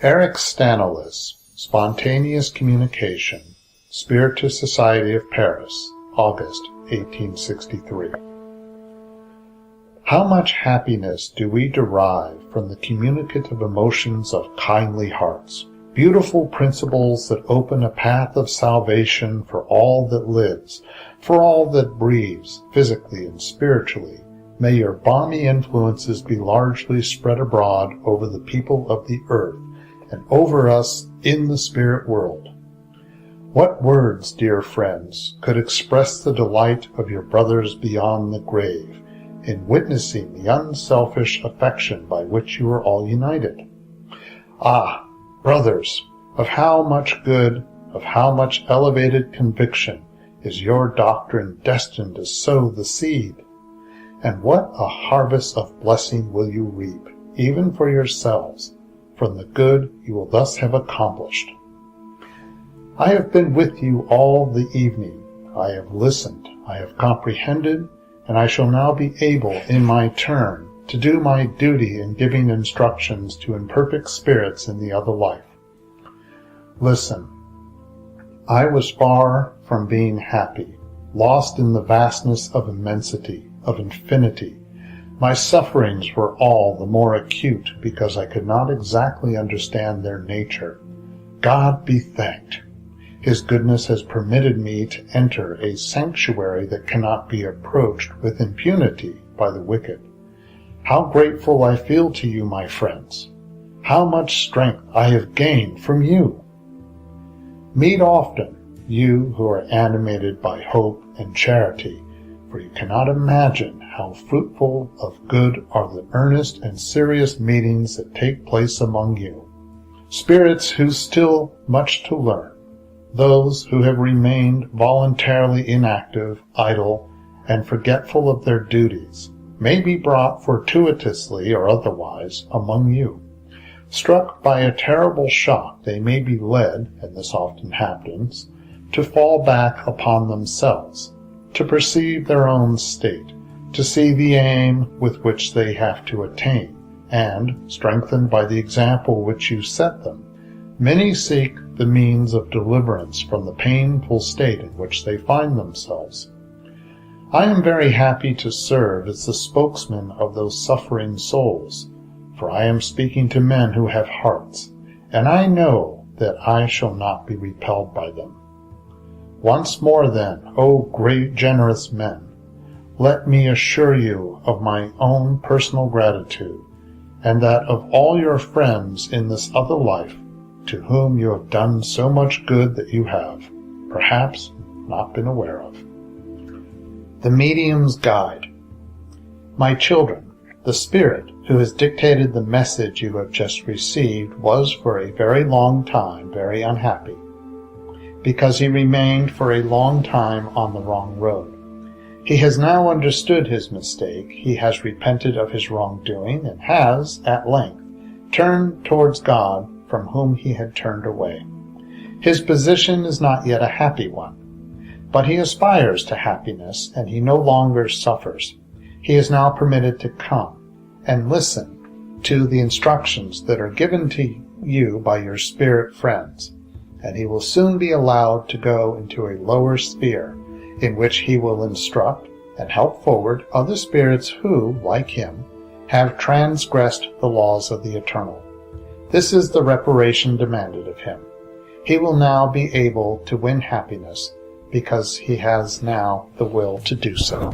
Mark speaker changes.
Speaker 1: Stanislas, Spontaneous Communication, Spiritist Society of Paris, August 1863. How much happiness do we derive from the communicative emotions of kindly hearts, beautiful principles that open a path of salvation for all that lives, for all that breathes, physically and spiritually. May your balmy influences be largely spread abroad over the people of the earth and over us in the spirit world. What words, dear friends, could express the delight of your brothers beyond the grave in witnessing the unselfish affection by which you are all united? Ah, brothers, of how much good, of how much elevated conviction is your doctrine destined to sow the seed! And what a harvest of blessing will you reap, even for yourselves, from the good you will thus have accomplished. I have been with you all the evening. I have listened, I have comprehended, and I shall now be able, in my turn, to do my duty in giving instructions to imperfect spirits in the other life. Listen. I was far from being happy, lost in the vastness of immensity, of infinity. My sufferings were all the more acute because I could not exactly understand their nature. God be thanked. His goodness has permitted me to enter a sanctuary that cannot be approached with impunity by the wicked. How grateful I feel to you, my friends! How much strength I have gained from you! Meet often, you who are animated by hope and charity, for you cannot imagine how fruitful of good are the earnest and serious meetings that take place among you. Spirits who still much to learn, those who have remained voluntarily inactive, idle, and forgetful of their duties, may be brought fortuitously or otherwise among you. Struck by a terrible shock, they may be led, and this often happens, to fall back upon themselves, to perceive their own state, to see the aim with which they have to attain, and, strengthened by the example which you set them, many seek the means of deliverance from the painful state in which they find themselves. I am very happy to serve as the spokesman of those suffering souls, for I am speaking to men who have hearts, and I know that I shall not be repelled by them. Once more then, O great generous men, let me assure you of my own personal gratitude, and that of all your friends in this other life, to whom you have done so much good that you have, perhaps, not been aware of. The Medium's Guide. My children, the Spirit who has dictated the message you have just received was for a very long time very unhappy, because he remained for a long time on the wrong road. He has now understood his mistake, he has repented of his wrongdoing, and has, at length, turned towards God, from whom he had turned away. His position is not yet a happy one, but he aspires to happiness, and he no longer suffers. He is now permitted to come and listen to the instructions that are given to you by your spirit friends, and he will soon be allowed to go into a lower sphere, in which he will instruct and help forward other spirits who, like him, have transgressed the laws of the Eternal. This is the reparation demanded of him. He will now be able to win happiness, because he has now the will to do so.